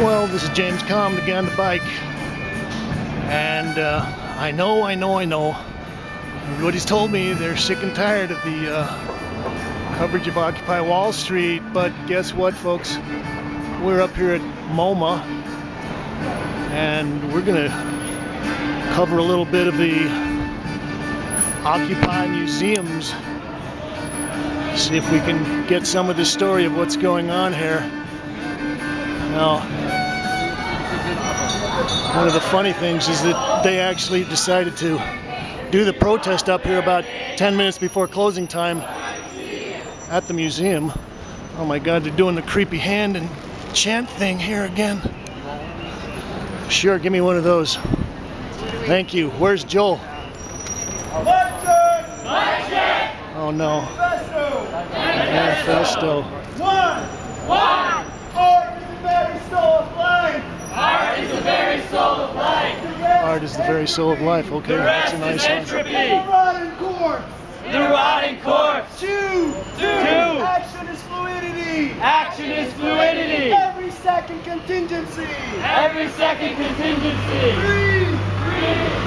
Well, this is James Kalm, the guy on the bike, and I know. Everybody's told me they're sick and tired of the coverage of Occupy Wall Street, but guess what, folks? We're up here at MoMA, and we're gonna cover a little bit of the Occupy museums, see if we can get some of the story of what's going on here. Now, one of the funny things is that they actually decided to do the protest up here about 10 minutes before closing time at the museum. Oh my God, they're doing the creepy hand and chant thing here again. Sure, give me one of those. Thank you. Where's Joel? Oh no. Manifesto. One. Art is the very soul of life. Art is the very soul of life. Art is the very soul of life. Okay, that's a nice one. The rotting corpse. The rotting corpse. Two. Action is fluidity. Action is fluidity. Every second contingency. Every second contingency. Three.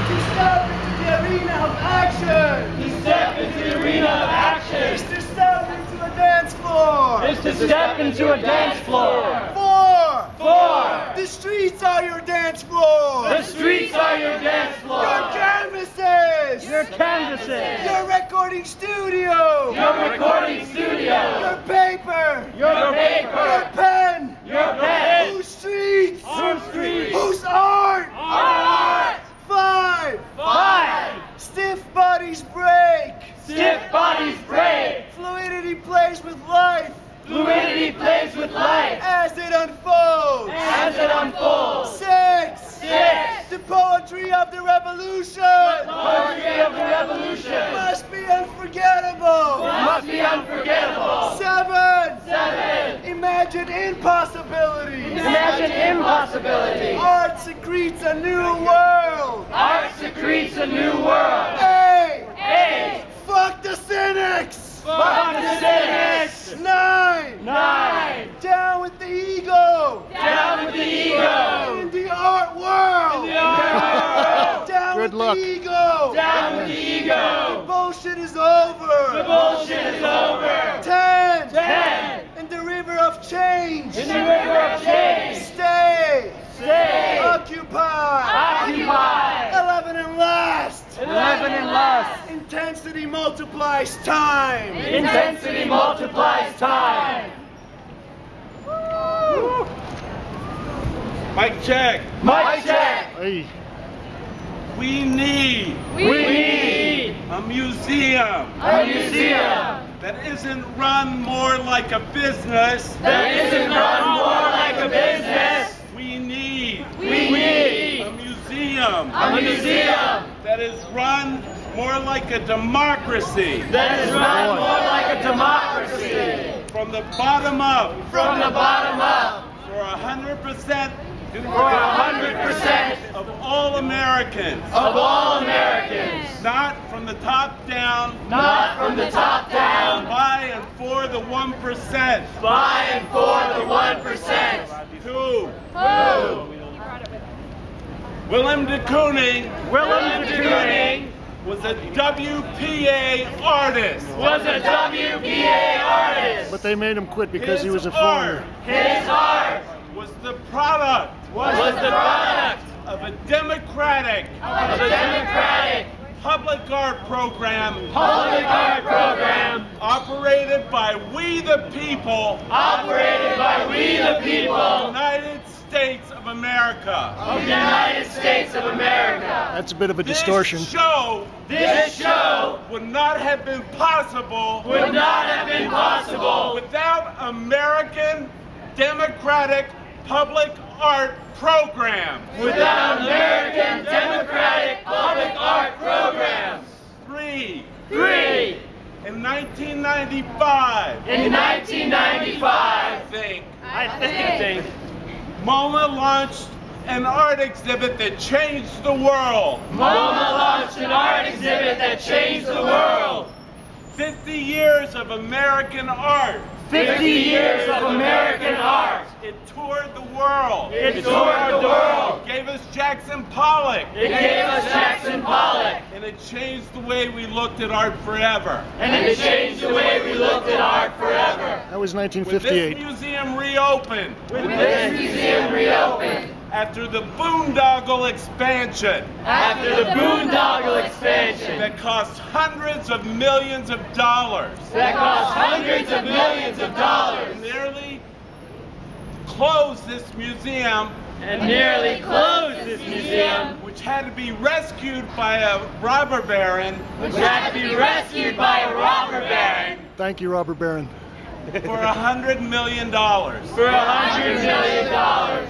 To step into the arena of action. To step into the arena of action. Is to step into a dance floor. Is to step into a dance floor. Four. The streets are your dance floor. The streets are your dance floor. Your canvases. Your canvases. Your recording studio. Your recording studio. Your paper. Your paper. Your pen. Your pen. Whose streets? Whose streets? Whose art? Our art. Five. Stiff bodies break. Stiff bodies break. Fluidity plays with life. Fluidity plays with life. As it unfolds. As it unfolds. Six. The poetry of the revolution. The poetry of the revolution must be unforgettable. Must be unforgettable. Seven. Imagine impossibilities. Imagine impossibility. Art secretes a new world. Art secretes a new world. Eight. Fuck the cynics. Fuck the cynics. Nine. Down with the ego. Down with the ego. In the art world. In the art world. Down with the ego. Down with the ego. The bullshit is over. The bullshit is over. 10. In the river of change. In the river of change. Stay. Occupy. 11 and last. Intensity multiplies time. Intensity multiplies time. Mic check. Hey. We need a museum that isn't run more like a business. We need a museum that is run more like a democracy. From the bottom up. For 100% of all Americans. Not from the top down. By and for the 1%. Two. Willem de Kooning was a WPA artist. But they made him quit because he was a foreigner. His art was the product of a democratic public art program operated by we the people. United States of America. That's a bit of a distortion. This show would not have been possible without American democratic public art program. Three. In 1995. I think. MoMA launched an art exhibit that changed the world. 50 years of American art. 50 years of American art. It toured the world. It toured the world. It gave us Jackson Pollock. It gave us Jackson Pollock. And it changed the way we looked at art forever. And it changed the way we looked at art forever. That was When 1958. this museum reopened, When this museum reopened, after the boondoggle expansion after the boondoggle expansion that cost hundreds of millions of dollars, that cost hundreds of millions of dollars, nearly closed this museum, and nearly closed this museum, which had to be rescued by a robber baron which had to be rescued by a robber baron Thank you, Robert Barron. for $100 million. for $100 million.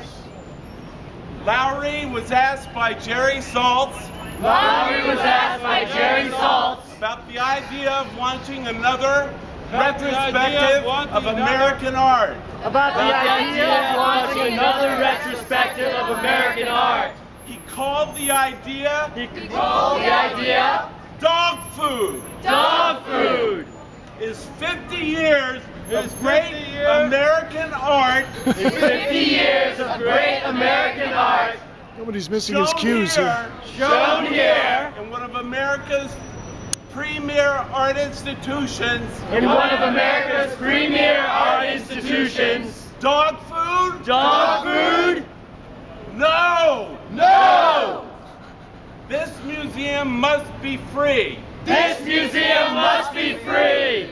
Lowry was asked by Jerry Saltz Lowry was asked by Jerry Saltz about the idea of launching another retrospective of American art. about the idea of launching another retrospective of American art. He called the idea He called the idea dog food. dog food. Is 50 years of great American art 50 years of great American art Nobody's missing his shown cues here. shown here in one of America's premier art institutions. in one of America's premier art institutions. Dog food? Dog food? No! No! This museum must be free. This museum must be free.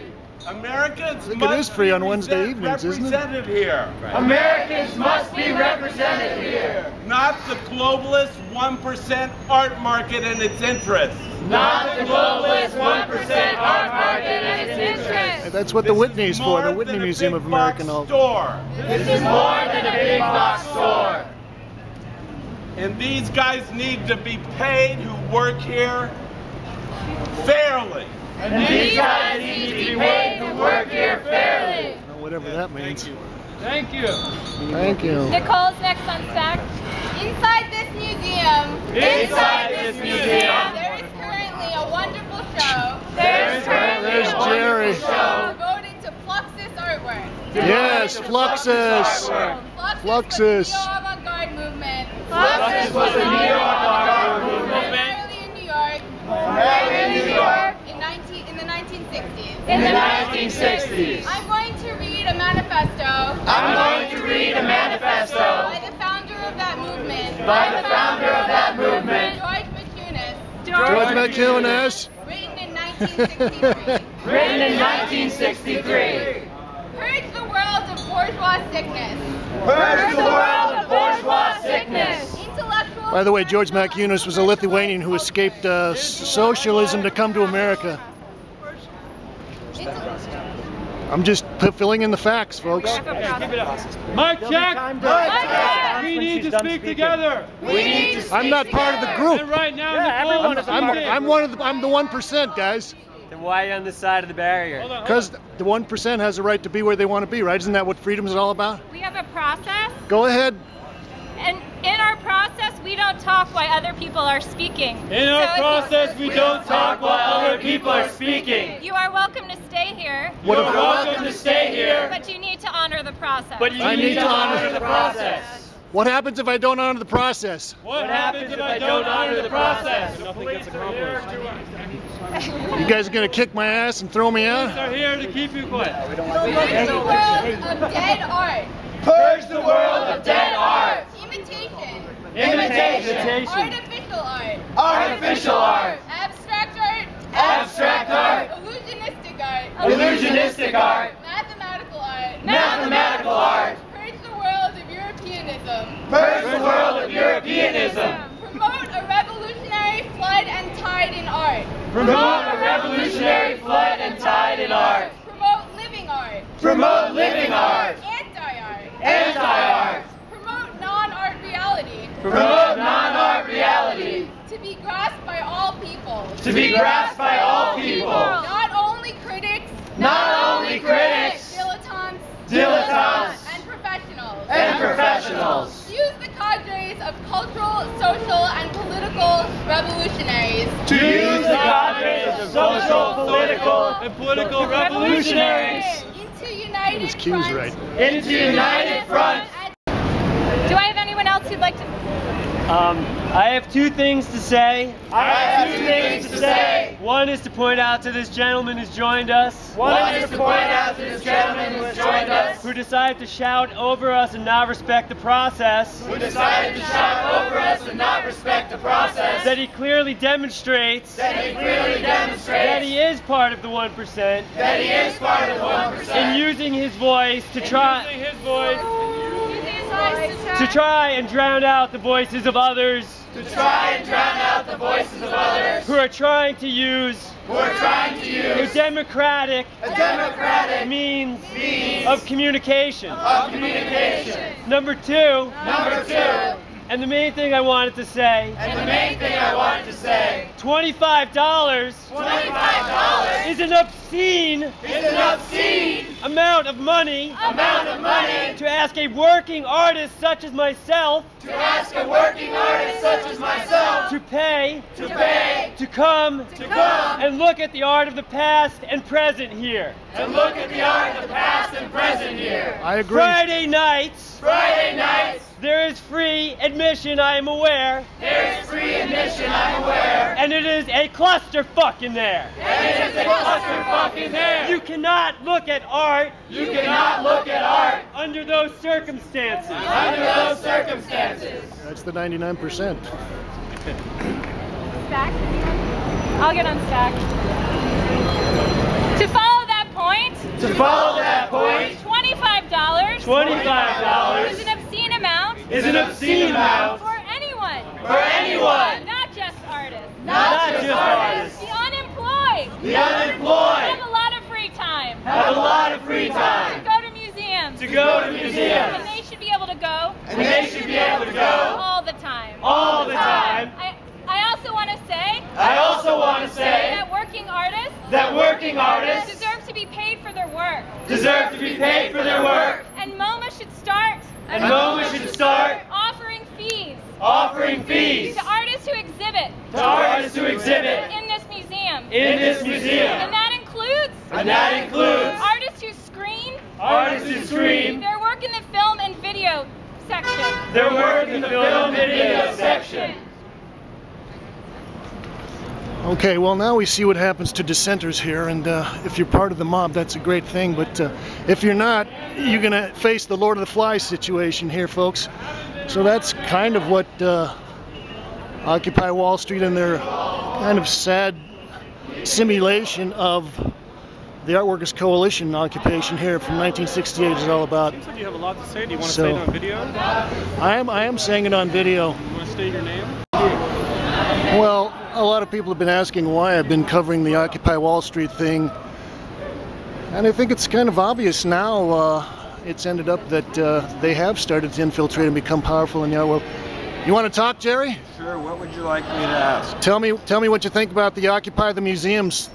Americans think it must is free be on Wednesday evenings, isn't it? represented here. Americans must be represented here. Not the globalist 1% art market and its interests. Not the globalist 1% art market and its interests. That's what the This Whitney's is for, more the Whitney than a Museum big of American box Art. store. This is more than a big box store. And these guys need to be paid who work here fairly. And these guys need to be paid to work here fairly. Whatever that means. Thank you. Thank you. Nicole's next on stack. Inside this museum, there is currently a wonderful show. There's There's Jerry. Devoted to Fluxus artwork. Yes, Fluxus. Fluxus. Fluxus. Was the neo-avant-garde movement. Fluxus was the neo-avant-garde movement. Primarily in New York. In the 1960s. In the 1960s. I'm going to read a manifesto. I'm going to read a manifesto By the founder of that movement. George McCunis. George McCunis. Written in 1963. Written in 1963. Purge the world of bourgeois sickness. Purge the world of bourgeois sickness. Intellectual. By the way, George McCunis was a Lithuanian who escaped socialism to come to America. I'm just filling in the facts, folks. Mic check! We need to speak together. I'm not part of the group. And right now, Nicole is I'm one of the, I'm the 1%, guys. Then why are you on this side of the barrier? Because the 1% has a right to be where they want to be, right? Isn't that what freedom is all about? We have a process, Go ahead. and in our process, we don't talk while other people are speaking. In our So if process, we don't talk while other people are speaking. You are welcome to stay here, What You're if- welcome to stay here, but you need to honor the process. but you I need need to to honor the process. What happens if I don't honor the process? What happens if I don't honor the process? Nothing gets accomplished. You guys are gonna kick my ass and throw me out? They're here to keep you quiet. Purge the world of dead art. Purge the world of dead art. Imitation. Imitation. Artificial art. Artificial art. Abstract art. Abstract art. Illusionistic art. Illusionistic art. Mathematical art. Mathematical art. Purge the world of Europeanism. Purge the world of Europeanism. Promote a revolutionary flood and tide in art. Promote a revolutionary flood and tide in art. Promote living art. Promote living art. Anti-art. Anti-art. Promote non-art reality. Promote non-art reality. To be grasped by all people. To be grasped by all people. Not only critics. Not only critics. Dilettantes. Dilettantes. And professionals. And professionals. Use the cadres of cultural, social, and political revolutionaries. To use the cadres of social, political, And political revolutionaries. Into united united His cue's front. right. Into united front. Do I have anyone else who'd like to? I have two things to say. I have two things to say. One is to point out to this gentleman who's joined us, One is to point out to this gentleman who has joined us, who decided to shout over us and not respect the process, who decided to shout over us and not respect the process, that he clearly demonstrates that he clearly demonstrates that he is part of the 1%, that he is part of the 1%, and using his voice to try and drown out the voices of others to try and drown out the voices of others who are trying to use a a democratic means of communication. Number two, and the main thing I wanted to say, $25 is an obscene amount of money to ask a working artist such as myself to pay to come and look at the art of the past and present here. I agree. Friday nights, there is free admission, I am aware. And it is a clusterfuck in there. You cannot look at art. Under those circumstances. That's the 99%. Stack? I'll get on stack. To follow that point, $25 is an obscene amount for anyone. Not just artists. The unemployed. Have a lot of free time. To go to museums. And they should be able to go. All the time. I also want to say that working artists deserve to be paid for their work. And MoMA should start offering fees to artists who exhibit in this museum. And that includes artists who screen their work in the film and video section. Okay, well now we see what happens to dissenters here, and if you're part of the mob, that's a great thing, but if you're not, you're going to face the Lord of the Flies situation here, folks. So that's kind of what Occupy Wall Street and their kind of sad simulation of the Art Workers Coalition occupation here from 1968 is all about. Seems like you have a lot to say. Do you want to say it on video? I am saying it on video. You want to state your name? Well, a lot of people have been asking why I've been covering the Occupy Wall Street thing, and I think it's kind of obvious now. It's ended up that they have started to infiltrate and become powerful in the art world. You want to talk, Jerry? Sure. What would you like me to ask? Tell me what you think about the Occupy the Museums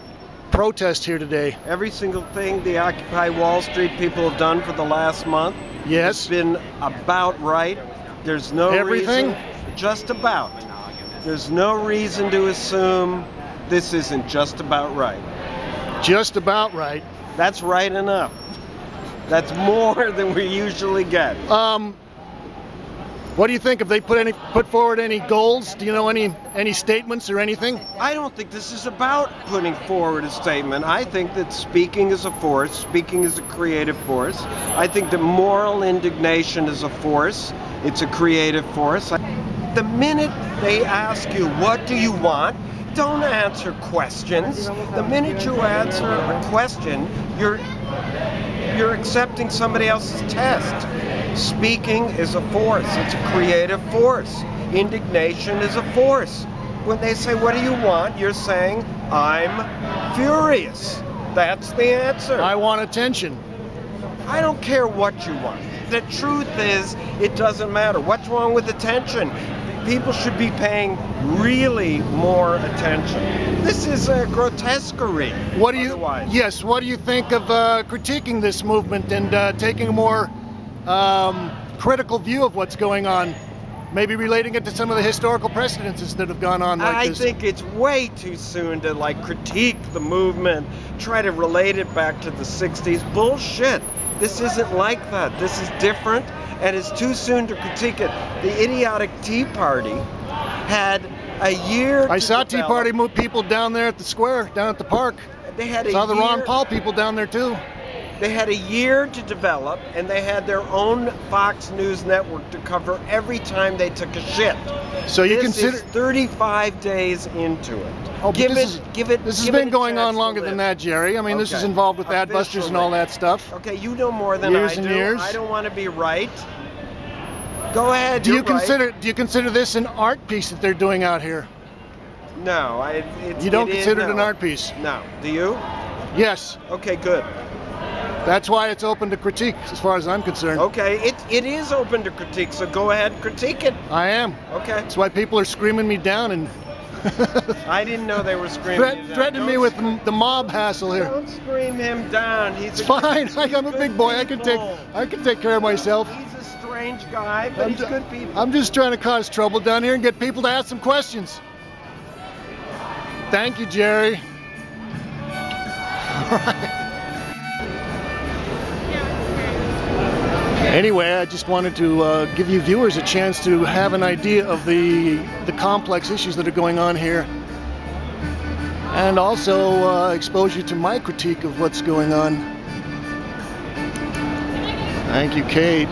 protest here today. Every single thing the Occupy Wall Street people have done for the last month Yes. has been about right. There's no Everything? reason, just about. There's no reason to assume this isn't just about right. Just about right. That's right enough. That's more than we usually get. What do you think? Have they put forward any goals? Do you know any statements or anything? I don't think this is about putting forward a statement. I think that speaking is a force, speaking is a creative force. I think that moral indignation is a force. It's a creative force. The minute they ask you, what do you want? Don't answer questions. The minute you answer a question, you're accepting somebody else's test. Speaking is a force. It's a creative force. Indignation is a force. When they say, what do you want? You're saying, I'm furious. That's the answer. I want attention. I don't care what you want. The truth is, it doesn't matter. What's wrong with attention? People should be paying really more attention. This is a grotesquerie. What do you? Otherwise. Yes. What do you think of critiquing this movement and taking a more critical view of what's going on? Maybe relating it to some of the historical precedences that have gone on like this. I think it's way too soon to critique the movement, try to relate it back to the 60s. Bullshit. This isn't like that. This is different, and it's too soon to critique it. The idiotic Tea Party had a year. I saw Tea Party move people down there at the square, down at the park. They had a saw the year, Ron Paul people down there too. They had a year to develop, and they had their own Fox News network to cover every time they took a shit. So you this consider is 35 days into it. Oh, Give this it. This has been going on longer than that, Jerry. I mean, this is involved with Adbusters and all that stuff. Okay, you know more than years I do. And years. I don't want to be right. Go ahead. Do you right. consider this an art piece that they're doing out here? No, you don't consider it an art piece? No. Do you? Yes. Okay, good. That's why it's open to critique, as far as I'm concerned. Okay, it is open to critique, so go ahead and critique it. I am. Okay. That's why people are screaming me down and I didn't know they were screaming. Threatening me with the mob hassle here. Don't scream him down. He's fine. I'm a big boy. I can take care of myself. He's a strange guy, but he's good people. I'm just trying to cause trouble down here and get people to ask some questions. Thank you, Jerry. All right. Anyway, I just wanted to give you viewers a chance to have an idea of the complex issues that are going on here, and also expose you to my critique of what's going on. Thank you, Kate.